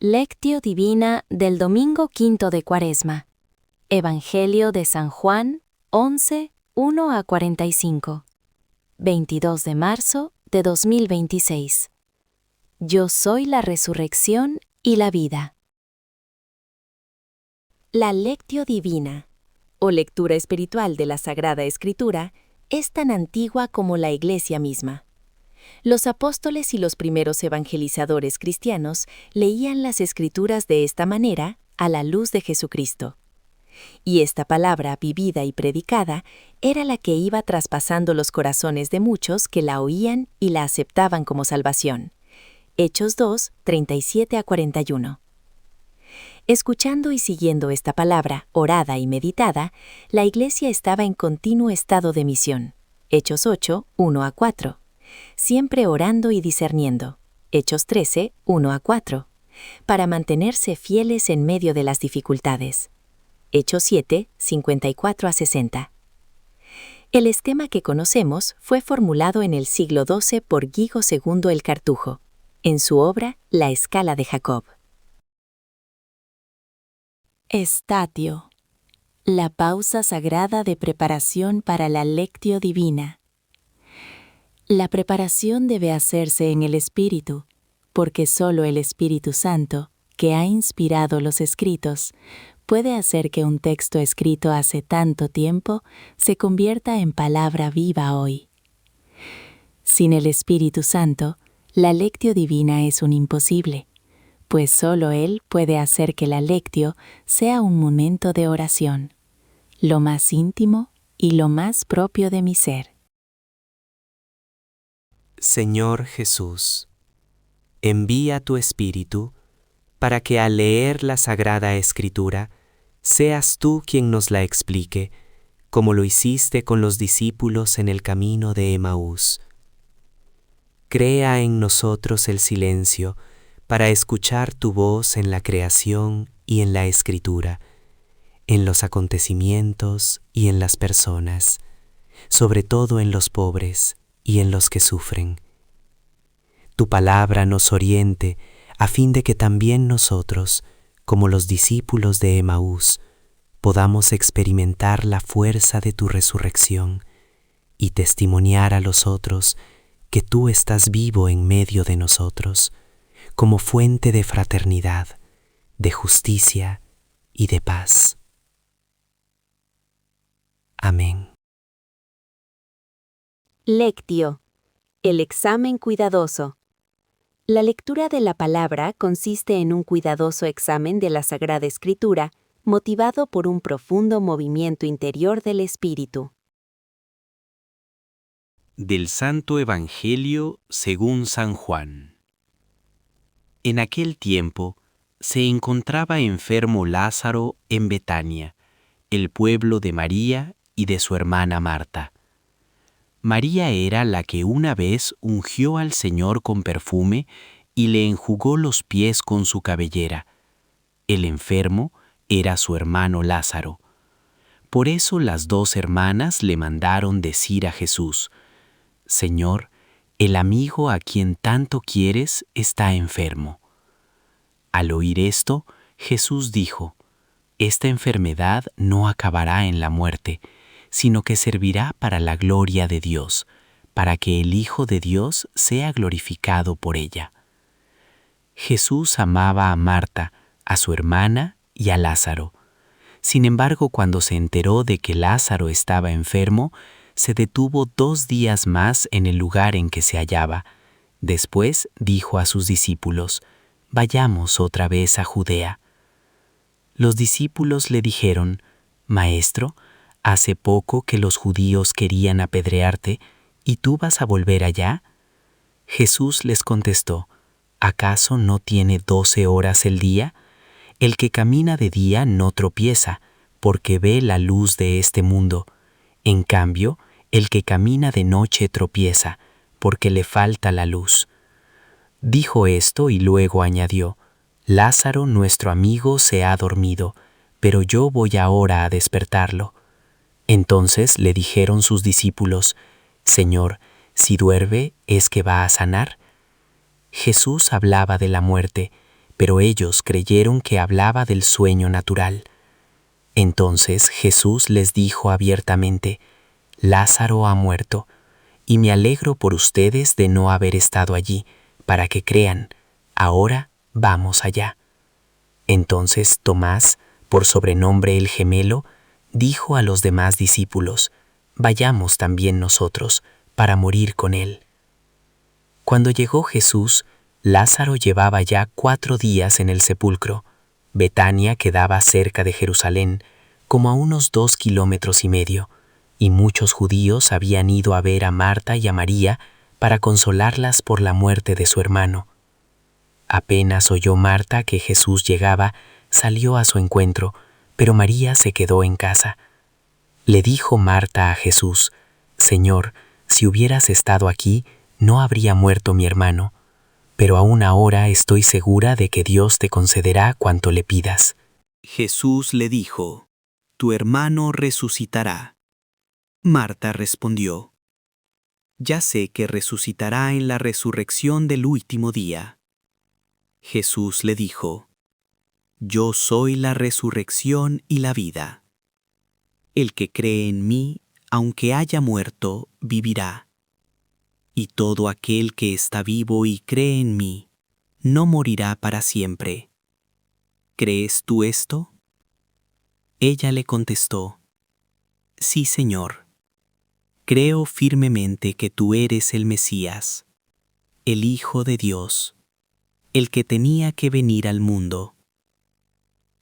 Lectio Divina del Domingo Quinto de Cuaresma. Evangelio de San Juan, 11, 1 a 45. 22 de marzo de 2026. Yo soy la resurrección y la vida. La Lectio Divina, o lectura espiritual de la Sagrada Escritura, es tan antigua como la Iglesia misma. Los apóstoles y los primeros evangelizadores cristianos leían las Escrituras de esta manera a la luz de Jesucristo. Y esta palabra vivida y predicada era la que iba traspasando los corazones de muchos que la oían y la aceptaban como salvación. Hechos 2, 37 a 41. Escuchando y siguiendo esta palabra, orada y meditada, la Iglesia estaba en continuo estado de misión. Hechos 8, 1 a 4. Siempre orando y discerniendo. Hechos 13, 1 a 4. Para mantenerse fieles en medio de las dificultades. Hechos 7, 54 a 60. El esquema que conocemos fue formulado en el siglo XII por Guigo II el Cartujo, en su obra La Escala de Jacob. Estatio. La pausa sagrada de preparación para la Lectio Divina. La preparación debe hacerse en el Espíritu, porque solo el Espíritu Santo, que ha inspirado los escritos, puede hacer que un texto escrito hace tanto tiempo se convierta en palabra viva hoy. Sin el Espíritu Santo, la Lectio Divina es un imposible, pues solo Él puede hacer que la Lectio sea un momento de oración, lo más íntimo y lo más propio de mi ser. Señor Jesús, envía tu Espíritu para que al leer la Sagrada Escritura seas tú quien nos la explique, como lo hiciste con los discípulos en el camino de Emaús. Crea en nosotros el silencio para escuchar tu voz en la creación y en la Escritura, en los acontecimientos y en las personas, sobre todo en los pobres y en los que sufren. Tu palabra nos oriente a fin de que también nosotros, como los discípulos de Emaús, podamos experimentar la fuerza de tu resurrección y testimoniar a los otros que tú estás vivo en medio de nosotros, como fuente de fraternidad, de justicia y de paz. Amén. Lectio. El examen cuidadoso. La lectura de la palabra consiste en un cuidadoso examen de la Sagrada Escritura, motivado por un profundo movimiento interior del espíritu. Del Santo Evangelio según San Juan. En aquel tiempo se encontraba enfermo Lázaro en Betania, el pueblo de María y de su hermana Marta. María era la que una vez ungió al Señor con perfume y le enjugó los pies con su cabellera. El enfermo era su hermano Lázaro. Por eso las dos hermanas le mandaron decir a Jesús: Señor, el amigo a quien tanto quieres está enfermo. Al oír esto, Jesús dijo: Esta enfermedad no acabará en la muerte, sino que servirá para la gloria de Dios, para que el Hijo de Dios sea glorificado por ella. Jesús amaba a Marta, a su hermana y a Lázaro. Sin embargo, cuando se enteró de que Lázaro estaba enfermo, se detuvo 2 días más en el lugar en que se hallaba. Después dijo a sus discípulos: Vayamos otra vez a Judea. Los discípulos le dijeron: Maestro, hace poco que los judíos querían apedrearte, ¿y tú vas a volver allá? Jesús les contestó: ¿Acaso no tiene 12 horas el día? El que camina de día no tropieza, porque ve la luz de este mundo. En cambio, el que camina de noche tropieza, porque le falta la luz. Dijo esto y luego añadió: Lázaro, nuestro amigo, se ha dormido, pero yo voy ahora a despertarlo. Entonces le dijeron sus discípulos: Señor, si duerme, ¿es que va a sanar? Jesús hablaba de la muerte, pero ellos creyeron que hablaba del sueño natural. Entonces Jesús les dijo abiertamente: Lázaro ha muerto, y me alegro por ustedes de no haber estado allí, para que crean. Ahora vamos allá. Entonces Tomás, por sobrenombre el Gemelo, dijo a los demás discípulos: Vayamos también nosotros, para morir con él. Cuando llegó Jesús, Lázaro llevaba ya 4 días en el sepulcro. Betania quedaba cerca de Jerusalén, como a unos 2,5 kilómetros, y muchos judíos habían ido a ver a Marta y a María para consolarlas por la muerte de su hermano. Apenas oyó Marta que Jesús llegaba, salió a su encuentro, pero María se quedó en casa. Le dijo Marta a Jesús: Señor, si hubieras estado aquí, no habría muerto mi hermano, pero aún ahora estoy segura de que Dios te concederá cuanto le pidas. Jesús le dijo: Tu hermano resucitará. Marta respondió: Ya sé que resucitará en la resurrección del último día. Jesús le dijo: Yo soy la resurrección y la vida. El que cree en mí, aunque haya muerto, vivirá. Y todo aquel que está vivo y cree en mí, no morirá para siempre. ¿Crees tú esto? Ella le contestó: Sí, Señor. Creo firmemente que tú eres el Mesías, el Hijo de Dios, el que tenía que venir al mundo.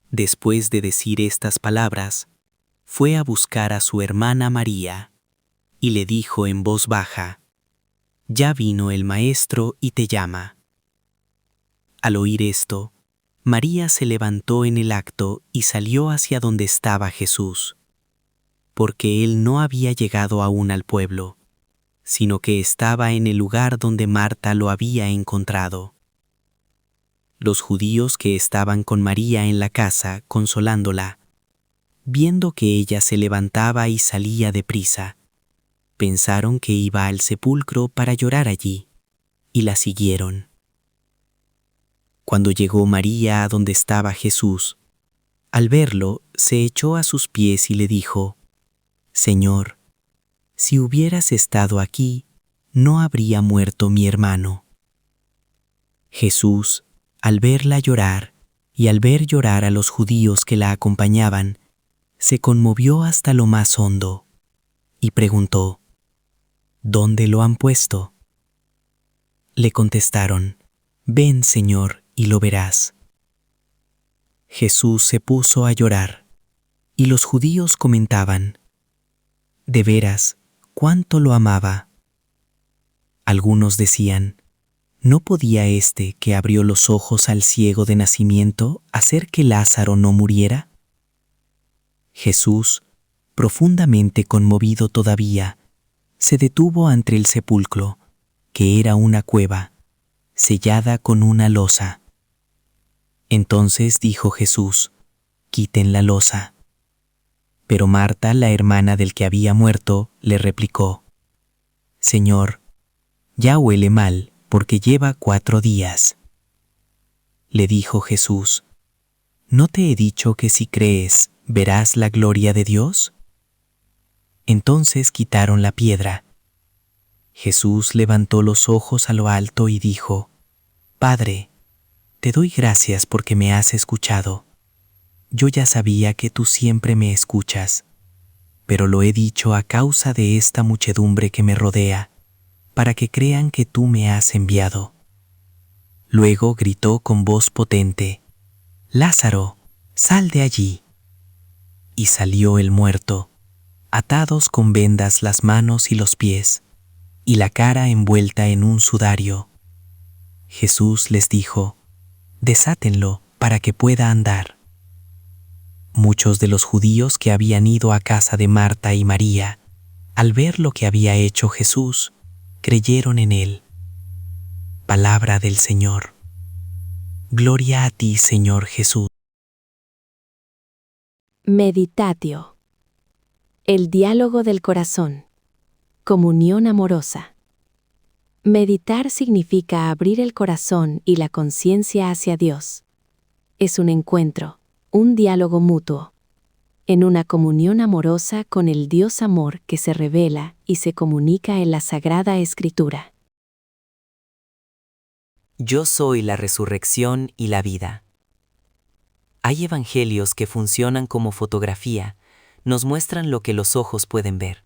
Después de decir estas palabras, fue a buscar a su hermana María, y le dijo en voz baja: Ya vino el Maestro y te llama. Al oír esto, María se levantó en el acto y salió hacia donde estaba Jesús, porque él no había llegado aún al pueblo, sino que estaba en el lugar donde Marta lo había encontrado. Los judíos que estaban con María en la casa, consolándola, viendo que ella se levantaba y salía deprisa, pensaron que iba al sepulcro para llorar allí, y la siguieron. Cuando llegó María a donde estaba Jesús, al verlo, se echó a sus pies y le dijo: Señor, si hubieras estado aquí, no habría muerto mi hermano. Jesús, al verla llorar y al ver llorar a los judíos que la acompañaban, se conmovió hasta lo más hondo y preguntó: ¿Dónde lo han puesto? Le contestaron: Ven, Señor, y lo verás. Jesús se puso a llorar, y los judíos comentaban: De veras, cuánto lo amaba. Algunos decían: ¿No podía este que abrió los ojos al ciego de nacimiento hacer que Lázaro no muriera? Jesús, profundamente conmovido todavía, se detuvo ante el sepulcro, que era una cueva, sellada con una losa. Entonces dijo Jesús: Quiten la losa. Pero Marta, la hermana del que había muerto, le replicó: Señor, ya huele mal, porque lleva 4 días. Le dijo Jesús: ¿No te he dicho que si crees, verás la gloria de Dios? Entonces quitaron la piedra. Jesús levantó los ojos a lo alto y dijo: Padre, te doy gracias porque me has escuchado. Yo ya sabía que tú siempre me escuchas, pero lo he dicho a causa de esta muchedumbre que me rodea, para que crean que tú me has enviado. Luego gritó con voz potente: Lázaro, sal de allí. Y salió el muerto, atados con vendas las manos y los pies, y la cara envuelta en un sudario. Jesús les dijo: Desátenlo para que pueda andar. Muchos de los judíos que habían ido a casa de Marta y María, al ver lo que había hecho Jesús, creyeron en él. Palabra del Señor. Gloria a ti, Señor Jesús. Meditatio. El diálogo del corazón. Comunión amorosa. Meditar significa abrir el corazón y la conciencia hacia Dios. es un encuentro, un diálogo mutuo, en una comunión amorosa con el Dios amor que se revela y se comunica en la Sagrada Escritura. Yo soy la resurrección y la vida. Hay evangelios que funcionan como fotografía, nos muestran lo que los ojos pueden ver.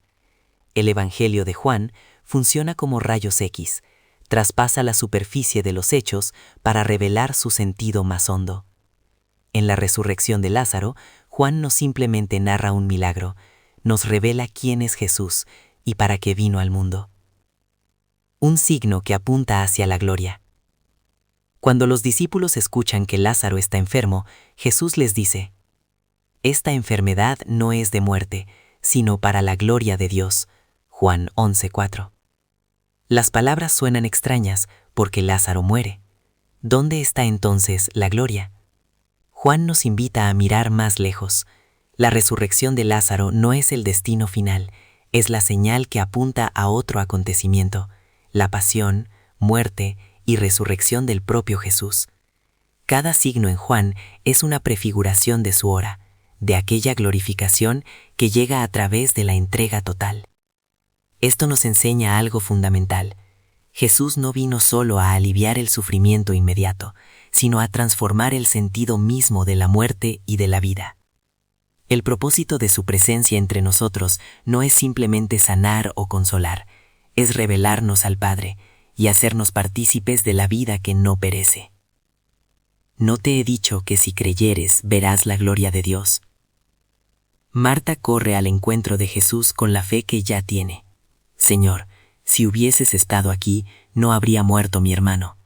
El Evangelio de Juan funciona como rayos X, traspasa la superficie de los hechos para revelar su sentido más hondo. En la resurrección de Lázaro, Juan no simplemente narra un milagro, nos revela quién es Jesús y para qué vino al mundo. Un signo que apunta hacia la gloria. Cuando los discípulos escuchan que Lázaro está enfermo, Jesús les dice: «Esta enfermedad no es de muerte, sino para la gloria de Dios». Juan 11:4. Las palabras suenan extrañas porque Lázaro muere. ¿Dónde está entonces la gloria? Juan nos invita a mirar más lejos. La resurrección de Lázaro no es el destino final, es la señal que apunta a otro acontecimiento, la pasión, muerte y resurrección del propio Jesús. Cada signo en Juan es una prefiguración de su hora, de aquella glorificación que llega a través de la entrega total. Esto nos enseña algo fundamental. Jesús no vino solo a aliviar el sufrimiento inmediato, sino a transformar el sentido mismo de la muerte y de la vida. El propósito de su presencia entre nosotros no es simplemente sanar o consolar, es revelarnos al Padre y hacernos partícipes de la vida que no perece. ¿No te he dicho que si creyeres verás la gloria de Dios? Marta corre al encuentro de Jesús con la fe que ya tiene. Señor, si hubieses estado aquí, no habría muerto mi hermano.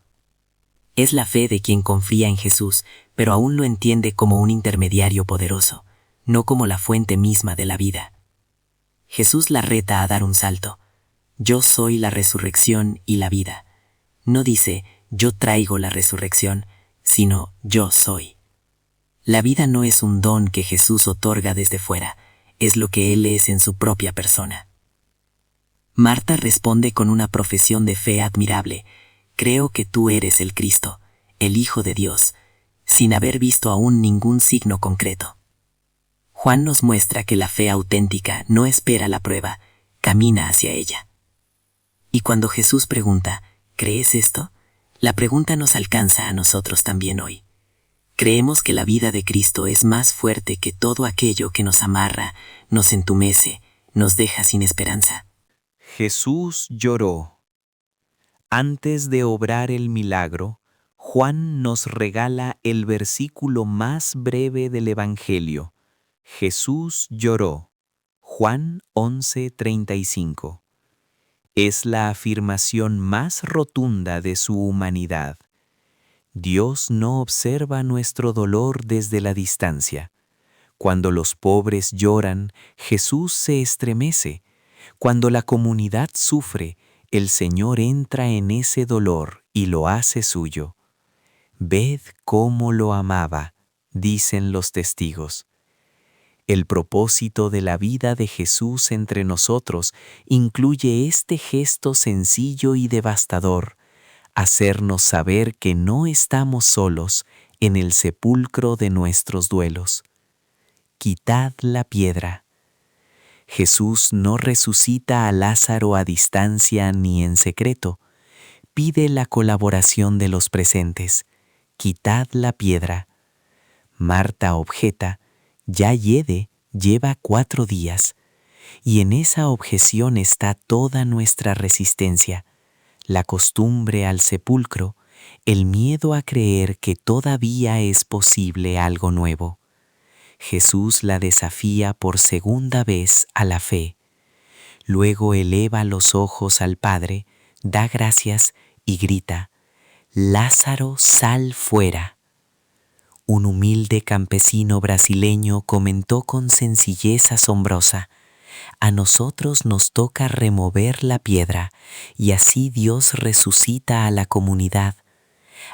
Es la fe de quien confía en Jesús, pero aún lo entiende como un intermediario poderoso, no como la fuente misma de la vida. Jesús la reta a dar un salto. Yo soy la resurrección y la vida. No dice, yo traigo la resurrección, sino yo soy. La vida no es un don que Jesús otorga desde fuera, es lo que Él es en su propia persona. Marta responde con una profesión de fe admirable: creo que tú eres el Cristo, el Hijo de Dios, sin haber visto aún ningún signo concreto. Juan nos muestra que la fe auténtica no espera la prueba, camina hacia ella. Y cuando Jesús pregunta, ¿crees esto?, la pregunta nos alcanza a nosotros también hoy. Creemos que la vida de Cristo es más fuerte que todo aquello que nos amarra, nos entumece, nos deja sin esperanza. Jesús lloró. Antes de obrar el milagro, Juan nos regala el versículo más breve del Evangelio. Jesús lloró. Juan 11:35. Es la afirmación más rotunda de su humanidad. Dios no observa nuestro dolor desde la distancia. Cuando los pobres lloran, Jesús se estremece. Cuando la comunidad sufre, el Señor entra en ese dolor y lo hace suyo. Ved cómo lo amaba, dicen los testigos. El propósito de la vida de Jesús entre nosotros incluye este gesto sencillo y devastador: hacernos saber que no estamos solos en el sepulcro de nuestros duelos. Quitad la piedra. Jesús no resucita a Lázaro a distancia ni en secreto. Pide la colaboración de los presentes. Quitad la piedra. Marta objeta: ya lleva 4 días. Y en esa objeción está toda nuestra resistencia, la costumbre al sepulcro, el miedo a creer que todavía es posible algo nuevo. Jesús la desafía por segunda vez a la fe. Luego eleva los ojos al Padre, da gracias y grita: «Lázaro, sal fuera». Un humilde campesino brasileño comentó con sencillez asombrosa: a nosotros nos toca remover la piedra y así Dios resucita a la comunidad.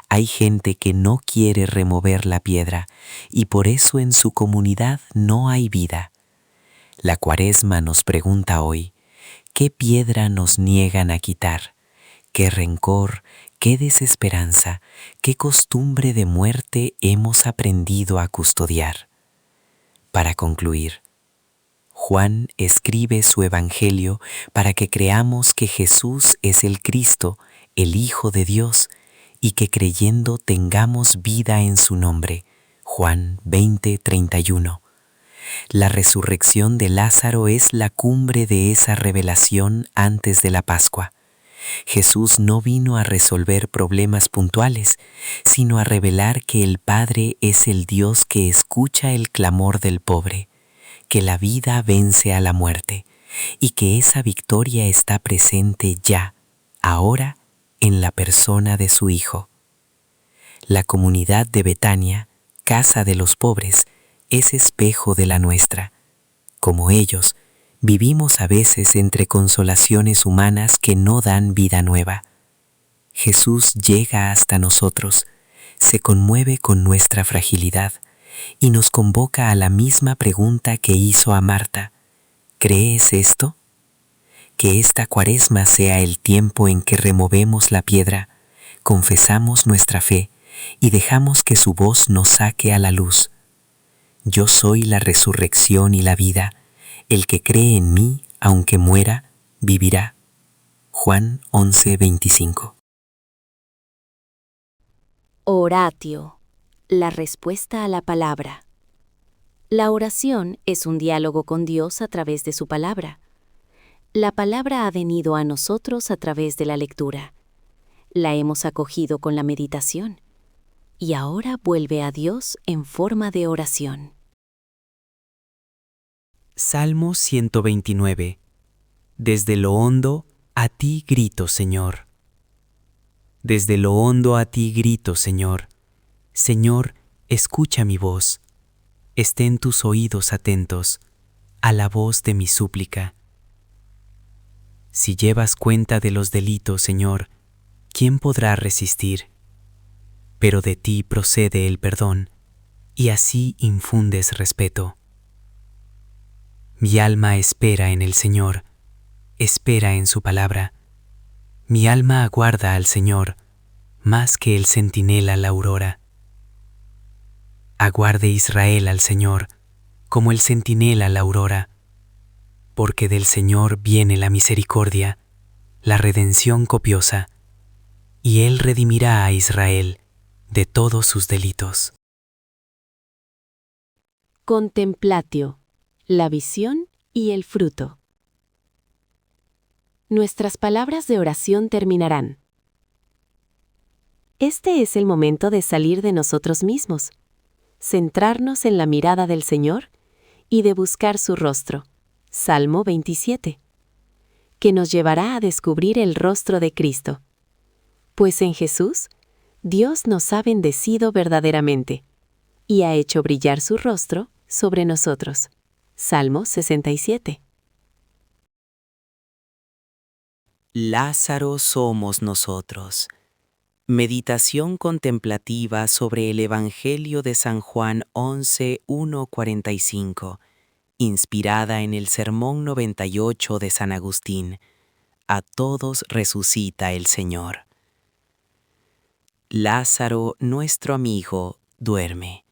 Hay gente que no quiere remover la piedra y por eso en su comunidad no hay vida. La Cuaresma nos pregunta hoy: ¿qué piedra nos niegan a quitar? qué rencor, qué desesperanza, qué costumbre de muerte hemos aprendido a custodiar. Para concluir, Juan escribe su Evangelio para que creamos que Jesús es el Cristo, el Hijo de Dios, y que creyendo tengamos vida en su nombre. Juan 20:31. La resurrección de Lázaro es la cumbre de esa revelación antes de la Pascua. Jesús no vino a resolver problemas puntuales, sino a revelar que el Padre es el Dios que escucha el clamor del pobre, que la vida vence a la muerte y que esa victoria está presente ya, ahora, en la persona de su Hijo. La comunidad de Betania, casa de los pobres, es espejo de la nuestra. Como ellos, vivimos a veces entre consolaciones humanas que no dan vida nueva. Jesús llega hasta nosotros, se conmueve con nuestra fragilidad y nos convoca a la misma pregunta que hizo a Marta: ¿crees esto? Que esta Cuaresma sea el tiempo en que removemos la piedra, confesamos nuestra fe y dejamos que su voz nos saque a la luz. Yo soy la resurrección y la vida. El que cree en mí, aunque muera, vivirá. Juan 11:25. Oratio, la respuesta a la palabra. La oración es un diálogo con Dios a través de su palabra. La palabra ha venido a nosotros a través de la lectura. La hemos acogido con la meditación. Y ahora vuelve a Dios en forma de oración. Salmo 129. Desde lo hondo a ti grito, Señor. Desde lo hondo a ti grito, Señor. Señor, escucha mi voz. Estén tus oídos atentos a la voz de mi súplica. Si llevas cuenta de los delitos, Señor, ¿quién podrá resistir? Pero de ti procede el perdón, y así infundes respeto. Mi alma espera en el Señor, espera en su palabra. Mi alma aguarda al Señor, más que el centinela la aurora. Aguarde Israel al Señor, como el centinela la aurora, porque del Señor viene la misericordia, la redención copiosa, y Él redimirá a Israel de todos sus delitos. Contemplatio, la visión y el fruto. Nuestras palabras de oración terminarán. Este es el momento de salir de nosotros mismos, centrarnos en la mirada del Señor y de buscar su rostro. Salmo 27, que nos llevará a descubrir el rostro de Cristo. Pues en Jesús, Dios nos ha bendecido verdaderamente y ha hecho brillar su rostro sobre nosotros. Salmo 67. Lázaro somos nosotros. Meditación contemplativa sobre el Evangelio de San Juan 11:1-45, inspirada en el Sermón 98 de San Agustín. A todos resucita el Señor. Lázaro, nuestro amigo, duerme.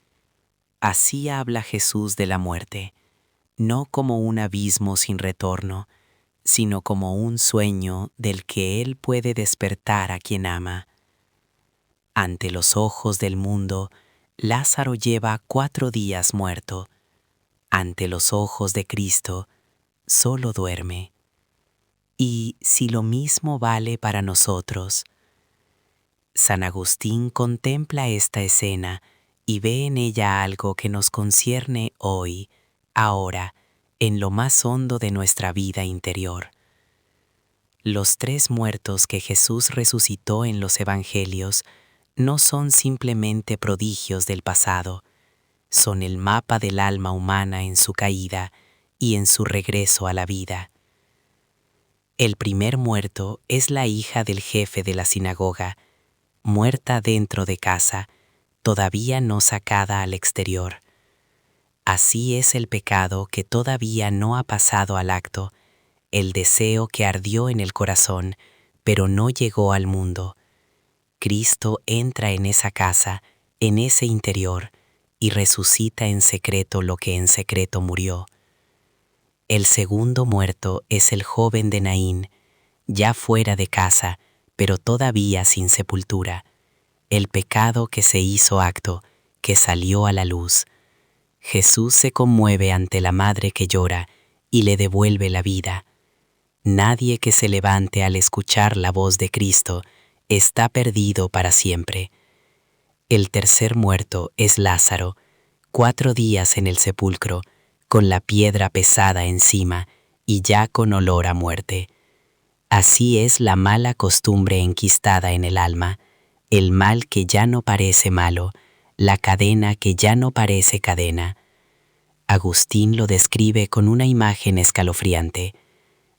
Así habla Jesús de la muerte, no como un abismo sin retorno, sino como un sueño del que Él puede despertar a quien ama. Ante los ojos del mundo, Lázaro lleva 4 días muerto. Ante los ojos de Cristo, solo duerme. Y si lo mismo vale para nosotros, San Agustín contempla esta escena y ve en ella algo que nos concierne hoy, ahora, en lo más hondo de nuestra vida interior. Los 3 muertos que Jesús resucitó en los Evangelios no son simplemente prodigios del pasado, son el mapa del alma humana en su caída y en su regreso a la vida. El primer muerto es la hija del jefe de la sinagoga, muerta dentro de casa, todavía no sacada al exterior. Así es el pecado que todavía no ha pasado al acto, el deseo que ardió en el corazón, pero no llegó al mundo. Cristo entra en esa casa, en ese interior, y resucita en secreto lo que en secreto murió. El segundo muerto es el joven de Naín, ya fuera de casa, pero todavía sin sepultura. El pecado que se hizo acto, que salió a la luz. Jesús se conmueve ante la madre que llora y le devuelve la vida. Nadie que se levante al escuchar la voz de Cristo está perdido para siempre. El tercer muerto es Lázaro, 4 días en el sepulcro, con la piedra pesada encima y ya con olor a muerte. Así es la mala costumbre enquistada en el alma, el mal que ya no parece malo, la cadena que ya no parece cadena. Agustín lo describe con una imagen escalofriante.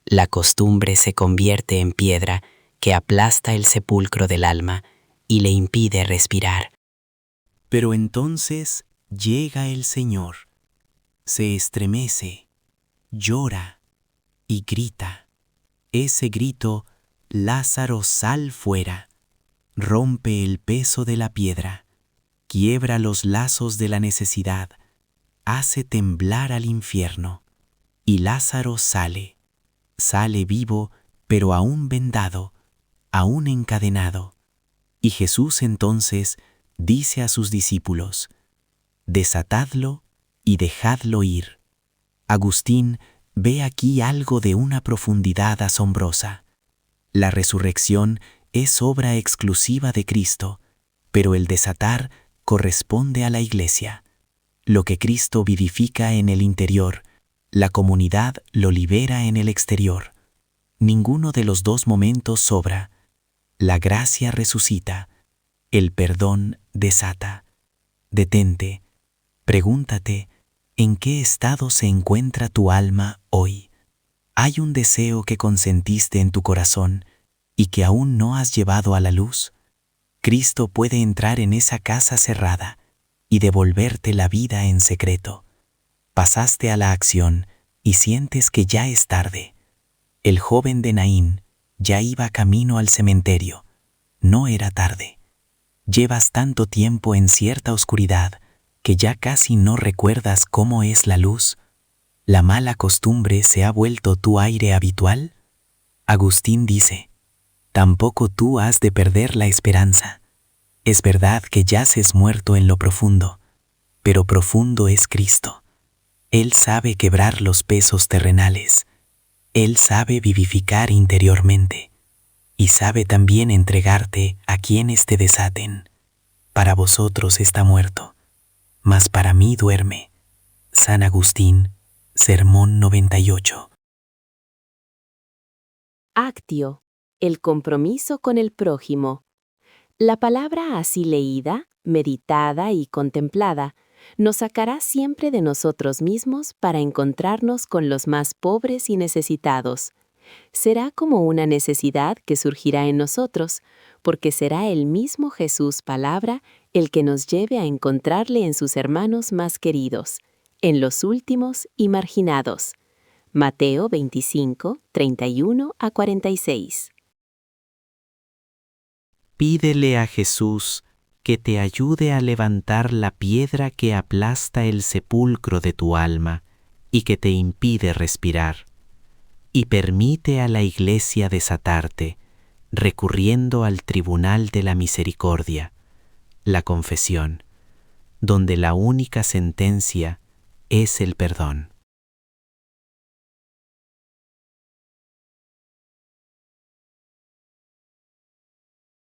La costumbre se convierte en piedra que aplasta el sepulcro del alma y le impide respirar. Pero entonces llega el Señor, se estremece, llora y grita. Ese grito, Lázaro, sal fuera, rompe el peso de la piedra, quiebra los lazos de la necesidad, hace temblar al infierno, y Lázaro sale vivo, pero aún vendado, aún encadenado. Y Jesús entonces dice a sus discípulos: desatadlo y dejadlo ir. Agustín ve aquí algo de una profundidad asombrosa. La resurrección es obra exclusiva de Cristo, pero el desatar corresponde a la Iglesia. Lo que Cristo vivifica en el interior, la comunidad lo libera en el exterior. Ninguno de los dos momentos sobra. La gracia resucita, el perdón desata. Detente, pregúntate, ¿en qué estado se encuentra tu alma hoy? ¿Hay un deseo que consentiste en tu corazón y que aún no has llevado a la luz? Cristo puede entrar en esa casa cerrada y devolverte la vida en secreto. Pasaste a la acción y sientes que ya es tarde. El joven de Naín ya iba camino al cementerio. No era tarde. Llevas tanto tiempo en cierta oscuridad que ya casi no recuerdas cómo es la luz. ¿La mala costumbre se ha vuelto tu aire habitual? Agustín dice: tampoco tú has de perder la esperanza. Es verdad que yaces muerto en lo profundo, pero profundo es Cristo. Él sabe quebrar los pesos terrenales. Él sabe vivificar interiormente y sabe también entregarte a quienes te desaten. Para vosotros está muerto, mas para mí duerme. San Agustín, Sermón 98. Actio, el compromiso con el prójimo. La palabra así leída, meditada y contemplada nos sacará siempre de nosotros mismos para encontrarnos con los más pobres y necesitados. Será como una necesidad que surgirá en nosotros, porque será el mismo Jesús palabra el que nos lleve a encontrarle en sus hermanos más queridos, en los últimos y marginados. Mateo 25, 31 a 46. Pídele a Jesús que te ayude a levantar la piedra que aplasta el sepulcro de tu alma y que te impide respirar. Y permite a la Iglesia desatarte, recurriendo al tribunal de la misericordia, la confesión, donde la única sentencia es el perdón.